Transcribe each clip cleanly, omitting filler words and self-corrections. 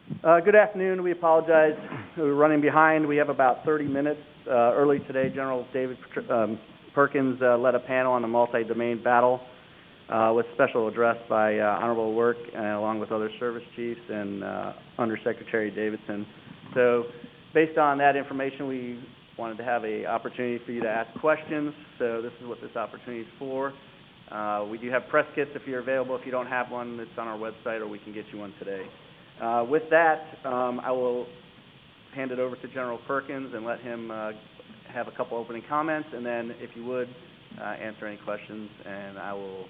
Good afternoon. We apologize. We're running behind. We have about 30 minutes. Early today, General David Perkins led a panel on the multi-domain battle with special address by Honorable Work along with other service chiefs and Undersecretary Davidson. So based on that information, we wanted to have an opportunity for you to ask questions. So this is what this opportunity is for. We do have press kits if you're available. If you don't have one, it's on our website or we can get you one today. With that, I will hand it over to General Perkins and let him have a couple opening comments, and then, if you would, answer any questions, and I will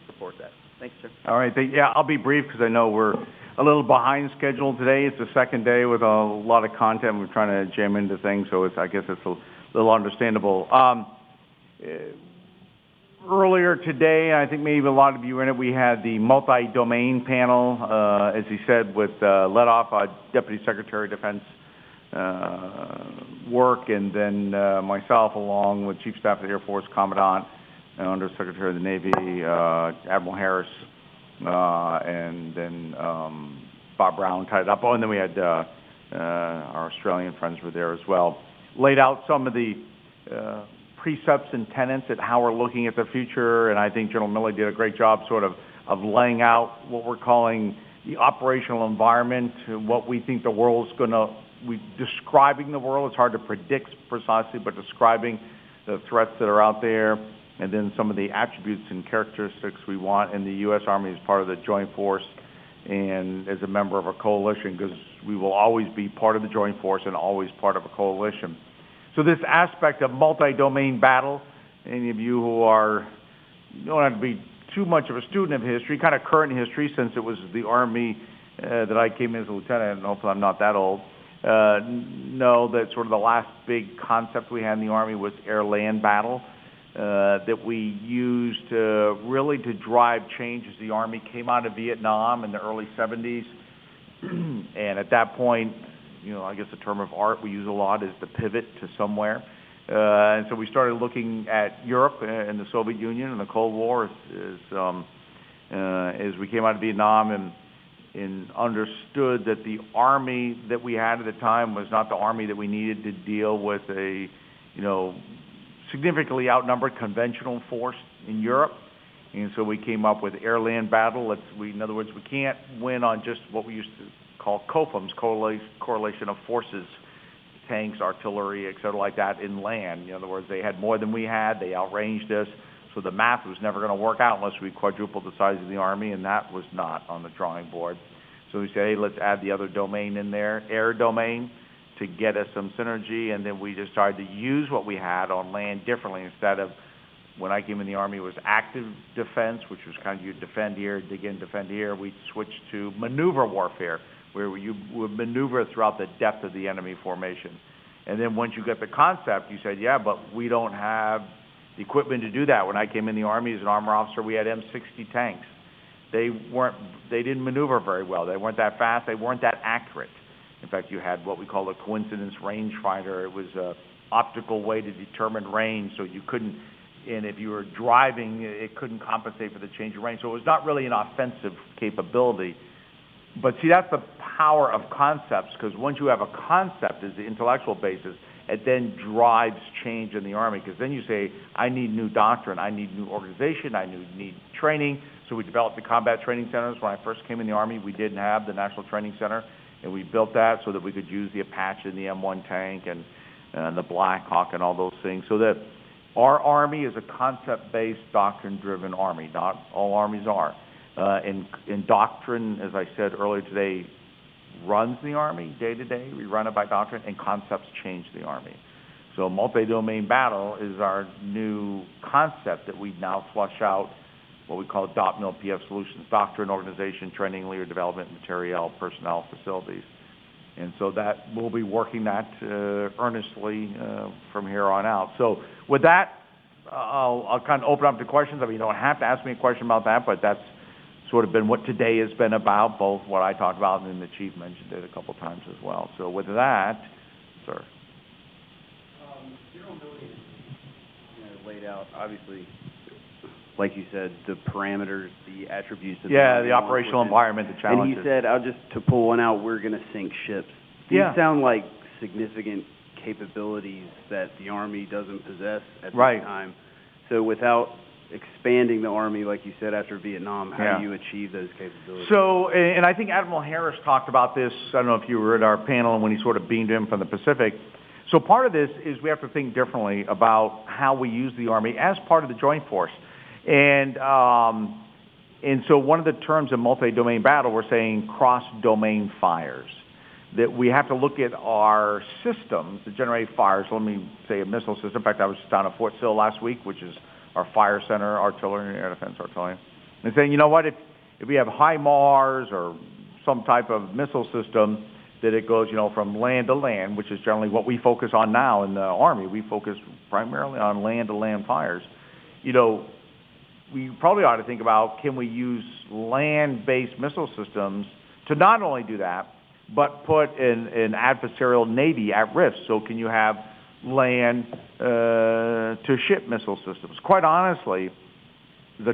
support that. Thank you, sir. All right. Yeah, I'll be brief because I know we're a little behind schedule today. It's the second day with a lot of content. We're trying to jam into things, so I guess it's a little understandable. Earlier today, I think maybe a lot of you were in it, we had the multi-domain panel, as he said, with led off by Deputy Secretary of Defense Work, and then myself along with Chief Staff of the Air Force Commandant and Under Secretary of the Navy, Admiral Harris, and then Bob Brown tied it up. Oh, and then we had our Australian friends were there as well. Laid out some of the precepts and tenets at how we're looking at the future, and I think General Milley did a great job sort of laying out what we're calling the operational environment, what we think the world's going to, describing the world. It's hard to predict precisely, but describing the threats that are out there, and then some of the attributes and characteristics we want in the U.S. Army as part of the Joint Force and as a member of a coalition, because we will always be part of the Joint Force and always part of a coalition. So this aspect of multi-domain battle, any of you who you don't have to be too much of a student of history, kind of current history, since it was the Army that I came in as a lieutenant, and hopefully I'm not that old, know that sort of the last big concept we had in the Army was air-land battle that we used really to drive change as the Army came out of Vietnam in the early 70s. And at that point, I guess the term of art we use a lot is the pivot to somewhere. And so we started looking at Europe and the Soviet Union and the Cold War as we came out of Vietnam and understood that the Army that we had at the time was not the Army that we needed to deal with a, significantly outnumbered conventional force in Europe. And so we came up with air-land battle. In other words, we can't win on just what we used to called COFAMs, correlation of forces, tanks, artillery, et cetera, like that, in land. In other words, they had more than we had. They outranged us. So the math was never going to work out unless we quadrupled the size of the Army, and that was not on the drawing board. So we said, hey, let's add the other domain in there, air domain, to get us some synergy. And then we just started to use what we had on land differently. Instead of, when I came in the Army, it was active defense, which was kind of you defend here, dig in, defend here. We switched to maneuver warfare, where you would maneuver throughout the depth of the enemy formation. And then once you get the concept, you said, yeah, but we don't have the equipment to do that. When I came in the Army as an armor officer, we had M60 tanks. They didn't maneuver very well. They weren't that fast. They weren't that accurate. In fact, you had what we call a coincidence rangefinder. It was an optical way to determine range, so you couldn't, and if you were driving, it couldn't compensate for the change of range. So it was not really an offensive capability. But see, that's the power of concepts, because once you have a concept as the intellectual basis, it then drives change in the Army, because then you say, I need new doctrine, I need new organization, I need training. So we developed the combat training centers. When I first came in the Army, we didn't have the National Training Center, and we built that so that we could use the Apache and the M1 tank and the Black Hawk and all those things. So that our Army is a concept-based, doctrine-driven Army. Not all armies are. In doctrine, as I said earlier today, runs the Army day to day. We run it by doctrine, and concepts change the Army. So multi-domain battle is our new concept that we now flush out, what we call DOTMIL PF Solutions, doctrine, organization, training, leader development, materiel, personnel, facilities. And so that we'll be working that earnestly from here on out. So with that, I'll kind of open up to questions. I mean, you don't have to ask me a question about that, but that's sort of been what today has been about, both what I talked about and then the Chief mentioned it a couple times as well. So with that, sir. General Milley laid out, obviously, like you said, the parameters, the attributes of the operational environment, the challenges. And he said, to pull one out, we're going to sink ships. These sound like significant capabilities that the Army doesn't possess at this time. So without expanding the Army, like you said, after Vietnam, how do you achieve those capabilities? So, and I think Admiral Harris talked about this, I don't know if you were at our panel when he sort of beamed in from the Pacific. So part of this is we have to think differently about how we use the Army as part of the Joint Force. And so one of the terms of multi-domain battle, we're saying cross-domain fires. That we have to look at our systems that generate fires. Let me say a missile system. In fact, I was down at Fort Sill last week, which is our fire center, artillery, and air defense artillery. And saying, you know what, if we have HIMARS or some type of missile system, that it goes, from land to land, which is generally what we focus on now in the Army. We focus primarily on land-to-land fires. We probably ought to think about, can we use land-based missile systems to not only do that, but put an adversarial Navy at risk? So can you have land-to-ship missile systems? Quite honestly,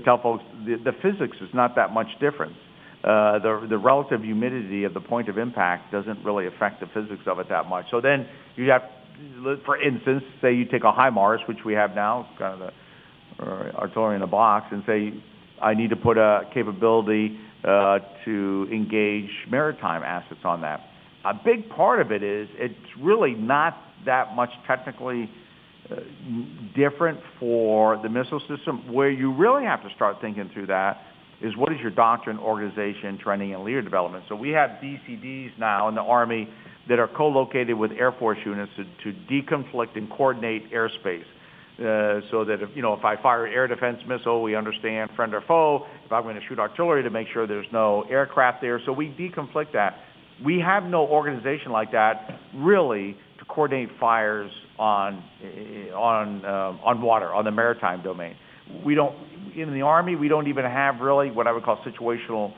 tell folks, the physics is not that much different. The relative humidity of the point of impact doesn't really affect the physics of it that much. So then you have, for instance, say you take a HIMARS, which we have now, kind of the artillery in a box, and say I need to put a capability to engage maritime assets on that. A big part of it is it's really not that much technically different for the missile system. Where you really have to start thinking through that is what is your doctrine, organization, training, and leader development. So we have DCDs now in the Army that are co-located with Air Force units to deconflict and coordinate airspace. So that if I fire an air defense missile, we understand friend or foe. If I'm going to shoot artillery, to make sure there's no aircraft there. So we deconflict that. We have no organization like that really to coordinate fires on water, on the maritime domain. We don't, in the Army, we don't even have really what I would call situational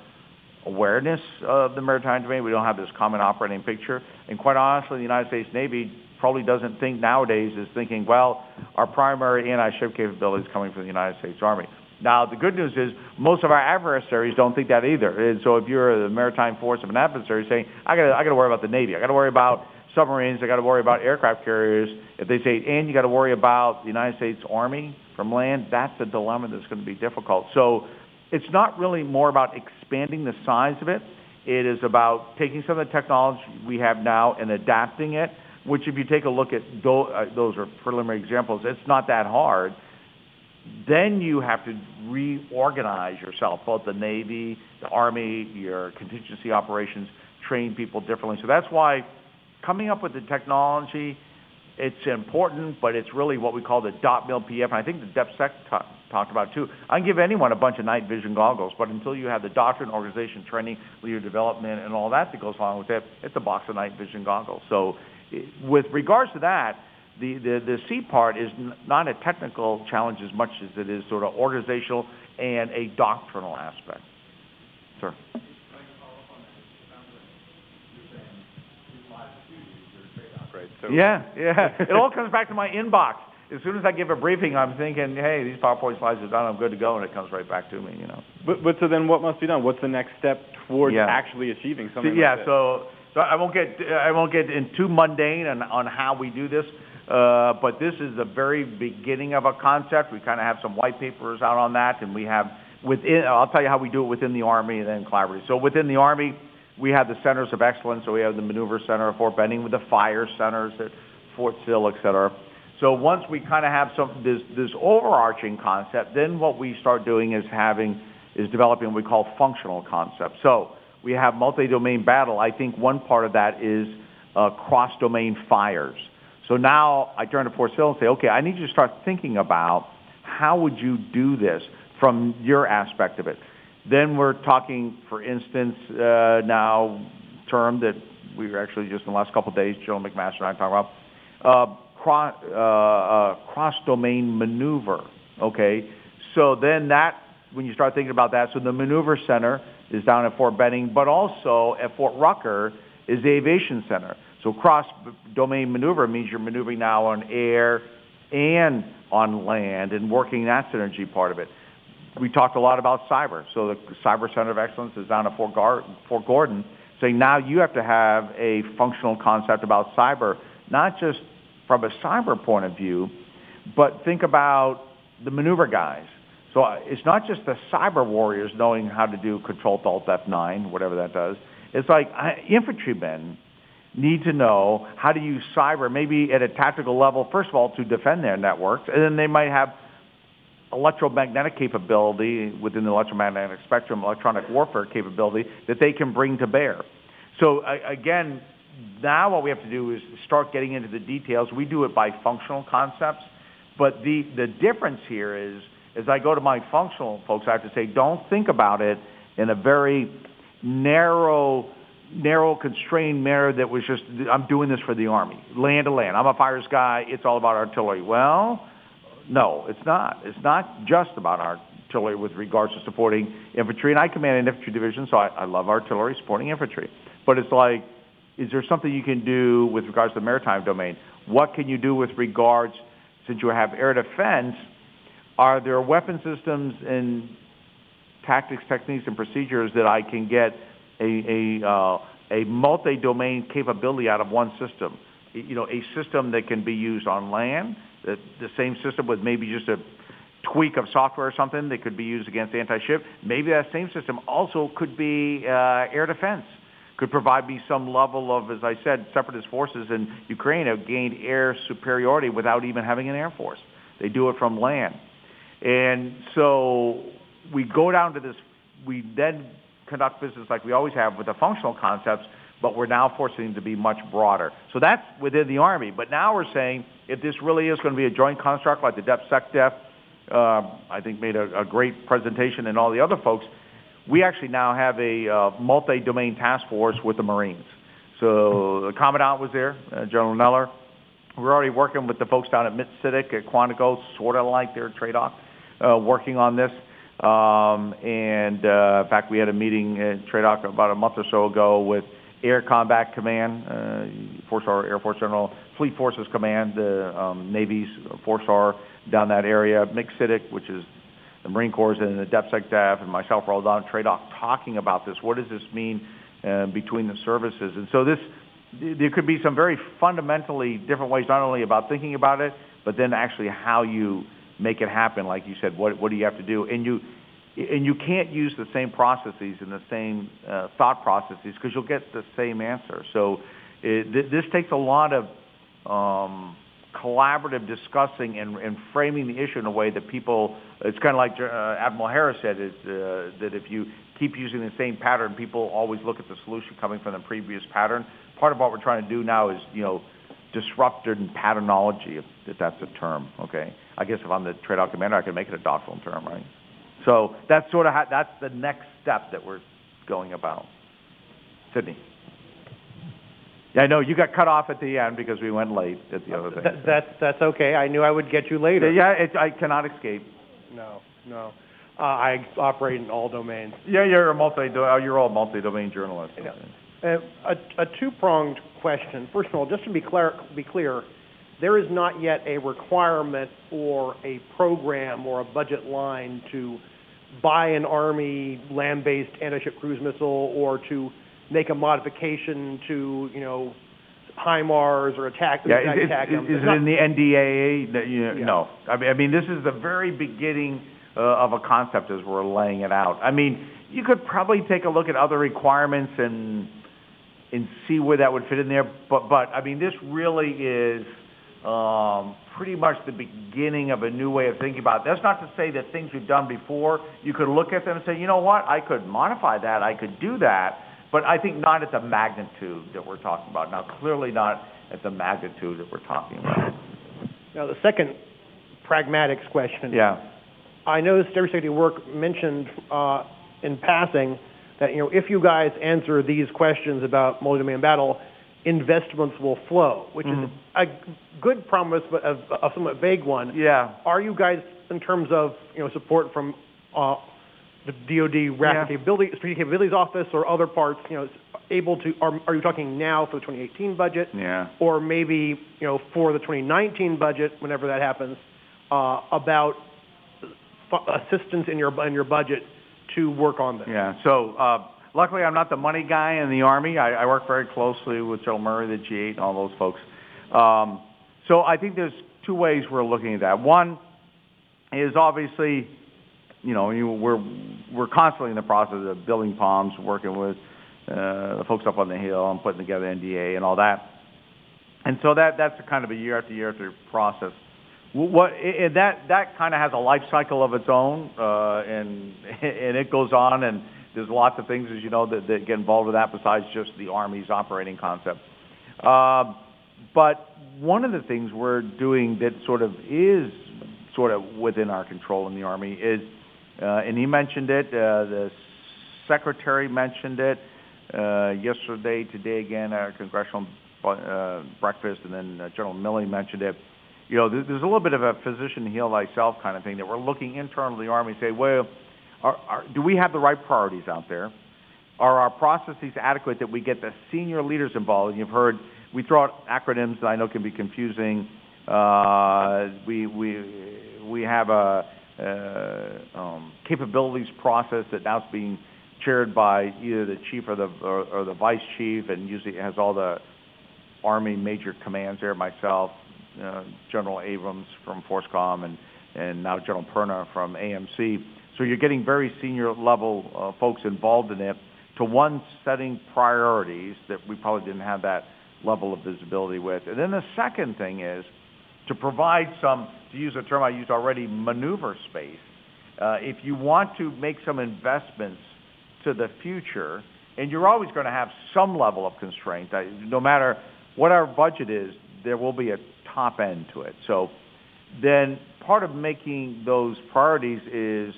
awareness of the maritime domain. We don't have this common operating picture. And quite honestly, the United States Navy probably doesn't think nowadays is thinking, well, our primary anti-ship capability is coming from the United States Army. Now, the good news is most of our adversaries don't think that either. And so if you're the maritime force of an adversary saying, I got to worry about the Navy, I got to worry about submarines, I got to worry about aircraft carriers, if they say, and you got to worry about the United States Army from land, that's a dilemma that's going to be difficult. So it's not really more about expanding the size of it. It is about taking some of the technology we have now and adapting it, which if you take a look at those are preliminary examples, it's not that hard. Then you have to reorganize yourself, both the Navy, the Army, your contingency operations, train people differently. So that's why coming up with the technology, it's important, but it's really what we call the dot mil PF, and I think the DepSec talked about it too. I can give anyone a bunch of night vision goggles, but until you have the doctrine, organization, training, leader development, and all that goes along with it, it's a box of night vision goggles. So with regards to that, the C part is not a technical challenge as much as it is sort of organizational and a doctrinal aspect. Sir. Right. So Yeah. It all comes back to my inbox. As soon as I give a briefing, I'm thinking, hey, these PowerPoint slides are done, I'm good to go, and it comes right back to me, But so then what must be done? What's the next step towards actually achieving something like that? So I won't get in too mundane on how we do this, but this is the very beginning of a concept. We kind of have some white papers out on that, and we have I'll tell you how we do it within the Army and then collaboratively. So within the Army, we have the centers of excellence. So we have the Maneuver Center at Fort Benning with the fire centers at Fort Sill, et cetera. So once we kind of have this overarching concept, then what we start doing is developing what we call functional concepts. So we have multi-domain battle. I think one part of that is cross-domain fires. So now I turn to Fort Sill and say, okay, I need you to start thinking about how would you do this from your aspect of it. Then we're talking, for instance, now term that we were actually just in the last couple of days, General McMaster and I talking about, cross-domain maneuver, okay? So then when you start thinking about that, so the Maneuver Center is down at Fort Benning, but also at Fort Rucker is the Aviation Center. So cross-domain maneuver means you're maneuvering now on air and on land and working that synergy part of it. we talked a lot about cyber. So the Cyber Center of Excellence is down at Fort Gordon, saying now you have to have a functional concept about cyber, not just from a cyber point of view, but think about the maneuver guys. So it's not just the cyber warriors knowing how to do Control-Alt F9, whatever that does. It's like infantrymen need to know how to use cyber, maybe at a tactical level, first of all, to defend their networks, and then they might have electromagnetic capability within the electromagnetic spectrum, electronic warfare capability that they can bring to bear. So again, now what we have to do is start getting into the details. We do it by functional concepts, but the difference here is, as I go to my functional folks, I have to say, don't think about it in a very narrow, constrained manner that was just, I'm doing this for the Army, land to land. I'm a fires guy. It's all about artillery. Well, no, it's not. It's not just about artillery with regards to supporting infantry. And I command an infantry division, so I love artillery supporting infantry. But it's like, is there something you can do with regards to the maritime domain? What can you do with regards, since you have air defense, are there weapon systems and tactics, techniques, and procedures that I can get a multi-domain capability out of one system? You know, a system that can be used on land, the same system with maybe just a tweak of software or something that could be used against anti-ship. Maybe that same system also could be air defense, could provide me some level of, as I said, separatist forces in Ukraine have gained air superiority without even having an air force. They do it from land. And so we go down to this, we then conduct business like we always have with the functional concepts, but we're now forcing them to be much broader. So that's within the Army. But now we're saying if this really is going to be a joint construct like the DEP-SecDef, I think made a great presentation, and all the other folks, we actually now have a multi-domain task force with the Marines. So the Commandant was there, General Neller. We're already working with the folks down at MIT-SIDC at Quantico, sort of like their TRADOC, working on this. In fact, we had a meeting at TRADOC about a month or so ago with Air Combat Command, 4-star Air Force General, Fleet Forces Command, the Navy's 4-star down that area, MIT-SIDC, which is the Marine Corps, and the DEP-SecDef, and myself are all down at TRADOC talking about this. What does this mean between the services? And so there could be some very fundamentally different ways, not only about thinking about it, but then actually how you make it happen. Like you said, what do you have to do? And you can't use the same processes and the same thought processes because you'll get the same answer. So this takes a lot of collaborative discussing and framing the issue in a way that people, it's kind of like Admiral Harris said, is that if you keep using the same pattern, people always look at the solution coming from the previous pattern. Part of what we're trying to do now is, disrupted patternology, if that's a term, okay? I guess if I'm the TRADOC commander, I can make it a doctrinal term, right? So that's sort of that's the next step that we're going about. Sydney. Yeah, I know you got cut off at the end because we went late at the other thing. That's okay. I knew I would get you later. Yeah, I cannot escape. No. I operate in all domains. Yeah, you're all multi-domain journalist. A two-pronged question. First of all, just to be clear, there is not yet a requirement or a program or a budget line to buy an Army land-based anti-ship cruise missile or to make a modification to, HIMARS or attack them. Is it in the NDAA? No. I mean, this is the very beginning of a concept as we're laying it out. I mean, you could probably take a look at other requirements and see where that would fit in there. But I mean, this really is pretty much the beginning of a new way of thinking about it. That's not to say that things we've done before, you could look at them and say, you know what, I could modify that, I could do that, but I think not at the magnitude that we're talking about. Now, clearly not at the magnitude that we're talking about. Now, the second pragmatics question. Yeah. I noticed Secretary of Work mentioned in passing that, if you guys answer these questions about multi-domain battle, investments will flow, which is a good promise, but a somewhat vague one. Yeah. Are you guys, in terms of support from the DoD Rapid Strategic Capabilities Office or other parts, able to? Are you talking now for the 2018 budget? Yeah. Or maybe for the 2019 budget, whenever that happens, about assistance in your budget to work on this? Yeah. So luckily, I'm not the money guy in the Army. I work very closely with General Murray, the G8, and all those folks. So I think there's two ways we're looking at that. One is obviously, we're constantly in the process of building POMs, working with the folks up on the Hill and putting together NDA and all that. And so that's a kind of a year after year after process. That kind of has a life cycle of its own, and it goes on, and there's lots of things, as you know, that get involved with that besides just the Army's operating concept. But one of the things we're doing that is within our control in the Army is, and he mentioned it, the Secretary mentioned it yesterday, today again, at our congressional breakfast, and then General Milley mentioned it. There's a little bit of a physician heal thyself kind of thing that we're looking internally to the Army and say, well, do we have the right priorities out there? Are our processes adequate that we get the senior leaders involved? And you've heard, we throw out acronyms that I know can be confusing. We have a capabilities process that now is being chaired by either the chief or the vice chief, and usually has all the Army major commands there, myself, General Abrams from FORSCOM, and now General Perna from AMC. So you're getting very senior level folks involved in it, to one, setting priorities that we probably didn't have that level of visibility with. And then the second thing is to provide some, to use a term I used already, maneuver space. If you want to make some investments to the future, and you're always going to have some level of constraint, no matter what our budget is, there will be a top end to it. So then part of making those priorities is,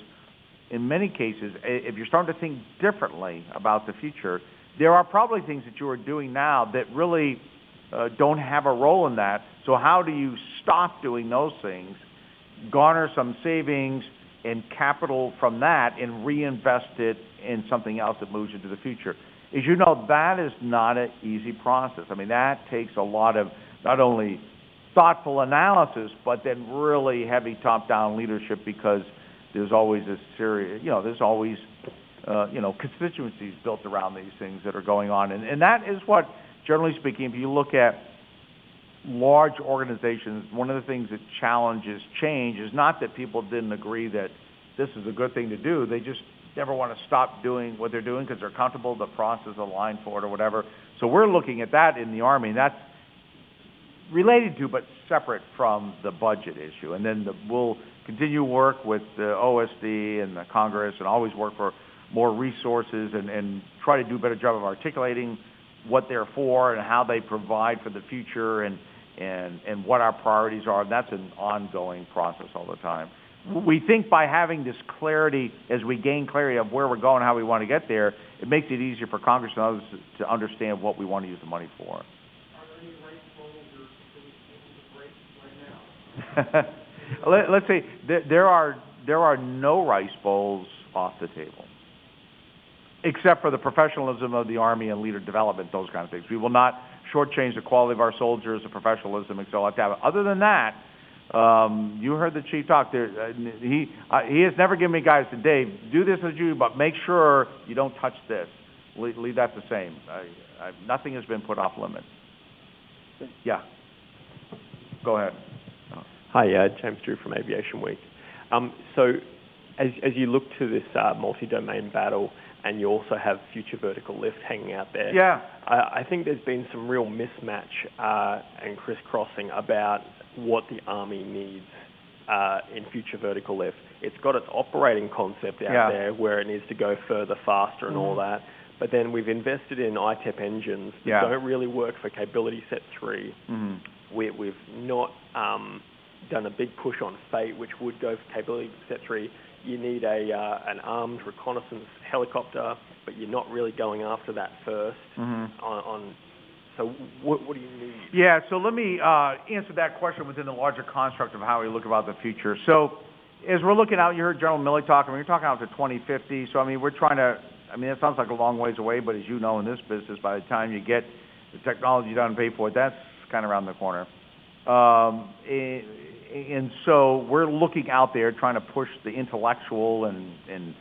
in many cases, if you're starting to think differently about the future, there are probably things that you are doing now that really don't have a role in that. So how do you stop doing those things, garner some savings and capital from that, and reinvest it in something else that moves into the future? As you know, that is not an easy process. I mean, that takes a lot of not only thoughtful analysis, but then really heavy top-down leadership, because there's always a serious, there's always, constituencies built around these things that are going on. And that is what, generally speaking, if you look at large organizations, one of the things that challenges change is not that people didn't agree that this is a good thing to do. They just never want to stop doing what they're doing because they're comfortable, the process aligned for it or whatever. So we're looking at that in the Army, and that's related to but separate from the budget issue. And then we'll continue work with the OSD and the Congress, and always work for more resources and try to do a better job of articulating what they're for and how they provide for the future and what our priorities are. And that's an ongoing process all the time. We think by having this clarity, as we gain clarity of where we're going, how we want to get there, it makes it easier for Congress and others to understand what we want to use the money for. Are there any rice bowls or right now? Let's say there are no rice bowls off the table, except for the professionalism of the Army and leader development, those kind of things. We will not shortchange the quality of our soldiers, the professionalism, and so like that. Other than that, you heard the chief talk there. He has never given me guys to Dave, do this as you, but make sure you don't touch this. Leave that the same. Nothing has been put off limits. Yeah. Go ahead. Hi, James Drew from Aviation Week. So as you look to this multi-domain battle, and you also have future vertical lift hanging out there. Yeah. I think there's been some real mismatch and crisscrossing about what the Army needs in future vertical lift. It's got its operating concept out there where it needs to go further, faster, and all that. But then we've invested in ITEP engines that don't really work for capability set 3. We've not done a big push on Fate, which would go for capability set 3. You need an armed reconnaissance helicopter, but you're not really going after that first. So what do you need? Yeah, so let me answer that question within the larger construct of how we look about the future. So as we're looking out, you heard General Milley talking, we're talking out to 2050. So, we're trying to, it sounds like a long ways away, but as you know, in this business, by the time you get the technology done and pay for it, that's kind of around the corner. And so we're looking out there trying to push the intellectual and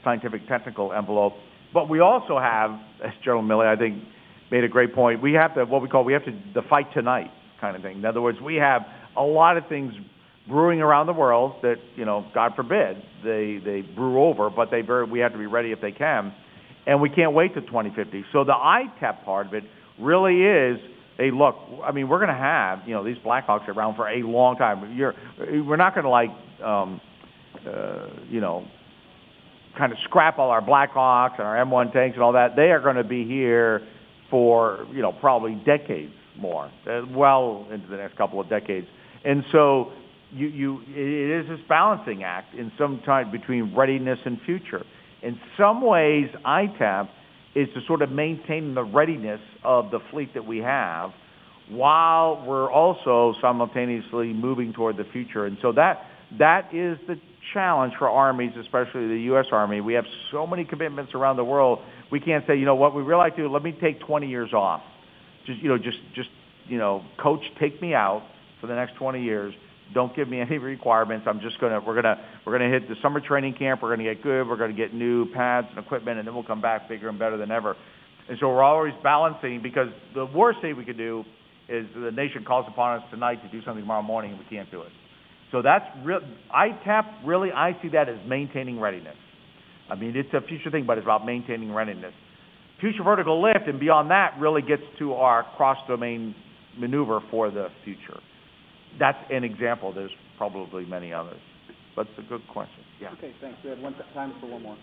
scientific technical envelope. But we also have, as General Milley, I think, made a great point, we have to, the fight tonight kind of thing. In other words, we have a lot of things brewing around the world that, God forbid, they brew over, but we have to be ready if they can. And we can't wait till 2050. So the ITEP part of it really is, hey, look, I mean, we're going to have, these Blackhawks around for a long time. We're not going to kind of scrap all our Blackhawks and our M1 tanks and all that. They are going to be here for, probably decades more, well into the next couple of decades. And so it is this balancing act in some time between readiness and future. In some ways, ITAP is to sort of maintain the readiness of the fleet that we have while we're also simultaneously moving toward the future. And so that is the challenge for armies, especially the U.S. Army. We have so many commitments around the world. We can't say, what we really like to do, let me take 20 years off. Coach, take me out for the next 20 years. Don't give me any requirements. We're gonna hit the summer training camp. We're gonna get good. We're gonna get new pads and equipment, and then we'll come back bigger and better than ever. And so we're always balancing, because the worst thing we could do is the nation calls upon us tonight to do something tomorrow morning and we can't do it. So that's real. ITAP, really, I see that as maintaining readiness. I mean, it's a future thing, but it's about maintaining readiness. Future vertical lift and beyond that really gets to our cross-domain maneuver for the future. That's an example. There's probably many others, but it's a good question. Yeah. Okay, thanks. We have time for one more.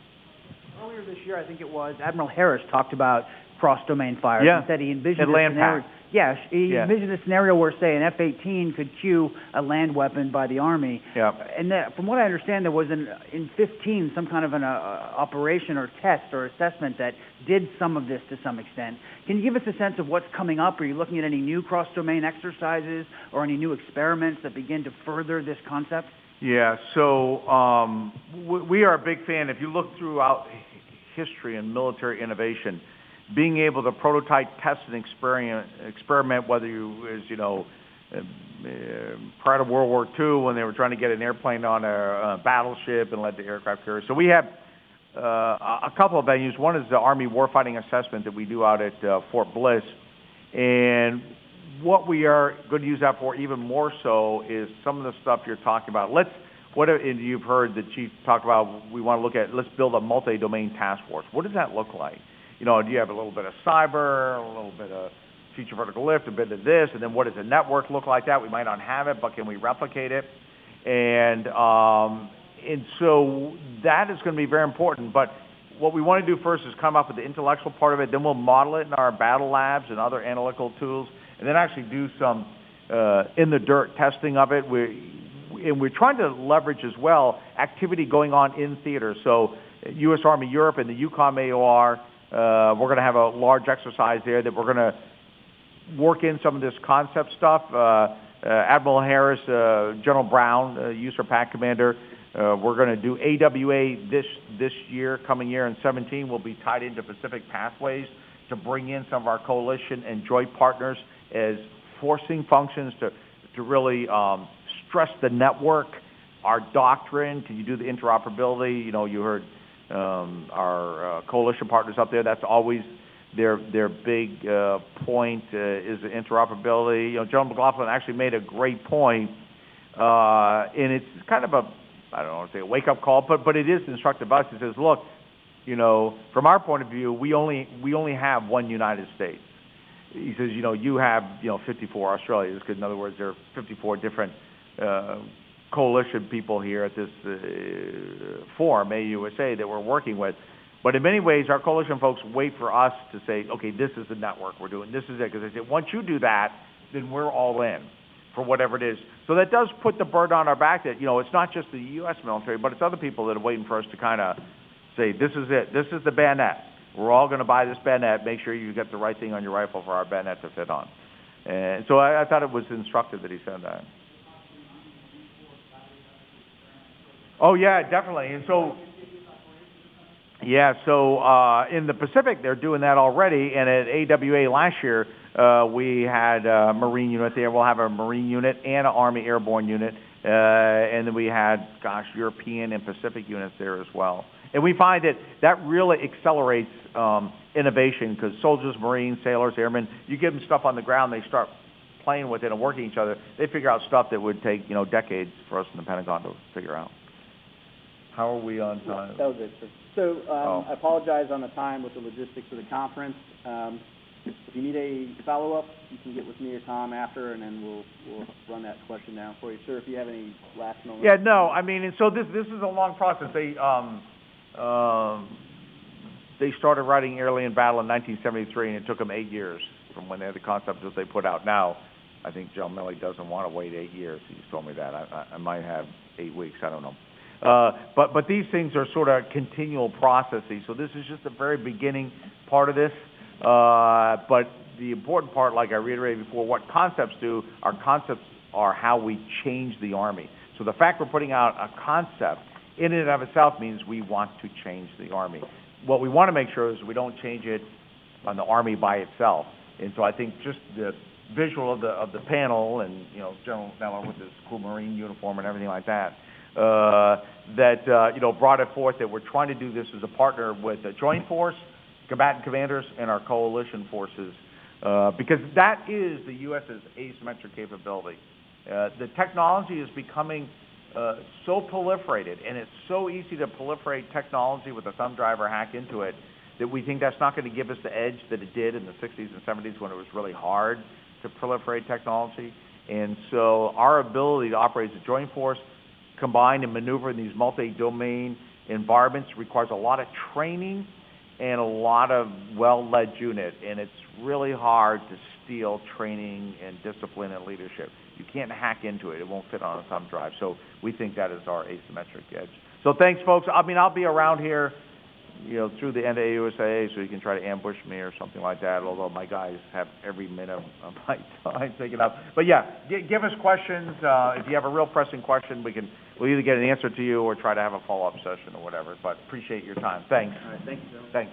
Earlier this year, I think it was, Admiral Harris talked about cross-domain fires. Yeah. He said he envisioned envisioned a scenario where, say, an F-18 could cue a land weapon by the Army. Yeah. And from what I understand, there was in 15 some kind of an operation or test or assessment that did some of this to some extent. Can you give us a sense of what's coming up? Are you looking at any new cross-domain exercises or any new experiments that begin to further this concept? Yeah, so we are a big fan. If you look throughout history and military innovation, being able to prototype, test, and experiment, whether prior to World War II when they were trying to get an airplane on a battleship and led to aircraft carriers. So we have a couple of venues. One is the Army Warfighting Assessment that we do out at Fort Bliss. And what we are going to use that for even more so is some of the stuff you're talking about. And you've heard the Chief talk about, we want to look at, let's build a multi-domain task force. What does that look like? Do you have a little bit of cyber, a little bit of future vertical lift, a bit of this, and then what does a network look like that? We might not have it, but can we replicate it? And so that is going to be very important. But what we want to do first is come up with the intellectual part of it, then we'll model it in our battle labs and other analytical tools, and then actually do some in-the-dirt testing of it. And we're trying to leverage as well activity going on in theater. So U.S. Army Europe and the UCOM AOR, we're going to have a large exercise there that we're going to work in some of this concept stuff. Admiral Harris, General Brown, USAR PAC Commander, we're going to do AWA this year, coming year in 2017. We'll be tied into Pacific Pathways to bring in some of our coalition and joint partners as forcing functions to really stress the network, our doctrine. Can you do the interoperability? You heard our coalition partners up there. That's always their big point is the interoperability. General McLaughlin actually made a great point, and it's kind of I don't want to say a wake-up call, but it is instructive to us. He says, look, from our point of view, we only have one United States. He says, you have 54 Australians, because in other words, there are 54 different coalition people here at this forum, AUSA, that we're working with. But in many ways, our coalition folks wait for us to say, okay, this is the network we're doing. This is it. Because they say, once you do that, then we're all in for whatever it is. So that does put the burden on our back that, it's not just the U.S. military, but it's other people that are waiting for us to kind of say, this is it. This is the bayonet. We're all going to buy this bayonet. Make sure you get the right thing on your rifle for our bayonet to fit on. And so I thought it was instructive that he said that. Oh, yeah, definitely. And so, Yeah, so in the Pacific, they're doing that already, and at AWA last year, we had a Marine unit there. We'll have a Marine unit and an Army Airborne unit, and then we had, European and Pacific units there as well. And we find that really accelerates innovation, because soldiers, Marines, sailors, airmen, you give them stuff on the ground, they start playing with it and working each other. They figure out stuff that would take, decades for us in the Pentagon to figure out. How are we on time? That was it, sir. So I apologize on the time with the logistics of the conference. If you need a follow-up, you can get with me or Tom after, and then we'll run that question down for you. Sir, if you have any last moments. Yeah, no, I mean, and so this is a long process. They started writing Alien Battle in 1973, and it took them 8 years from when they had the concept that they put out. Now, I think Joe Milley doesn't want to wait 8 years. He's told me that. I might have 8 weeks. I don't know. But these things are sort of continual processes. So this is just the very beginning part of this. But the important part, like I reiterated before, what concepts do, our concepts are how we change the Army. So the fact we're putting out a concept in and of itself means we want to change the Army. What we want to make sure is we don't change it on the Army by itself. And so I think just the visual of the panel and, General Neller with his cool Marine uniform and everything like that, brought it forth that we're trying to do this as a partner with the Joint Force, combatant commanders, and our coalition forces, because that is the U.S.'s asymmetric capability. The technology is becoming so proliferated, and it's so easy to proliferate technology with a thumb drive or hack into it, that we think that's not going to give us the edge that it did in the 60s and 70s when it was really hard to proliferate technology. And so our ability to operate as a joint force, combine and maneuver in these multi-domain environments, requires a lot of training and a lot of well-led unit, and it's really hard to steal training and discipline and leadership. You can't hack into it. It won't fit on a thumb drive. So we think that is our asymmetric edge. So thanks, folks. I mean, I'll be around here, through the end of AUSA, so you can try to ambush me or something like that, although my guys have every minute of my time taken up. But yeah, give us questions. If you have a real pressing question, we'll either get an answer to you or try to have a follow-up session or whatever. But appreciate your time. Thanks. All right, thank you, gentlemen. Thanks.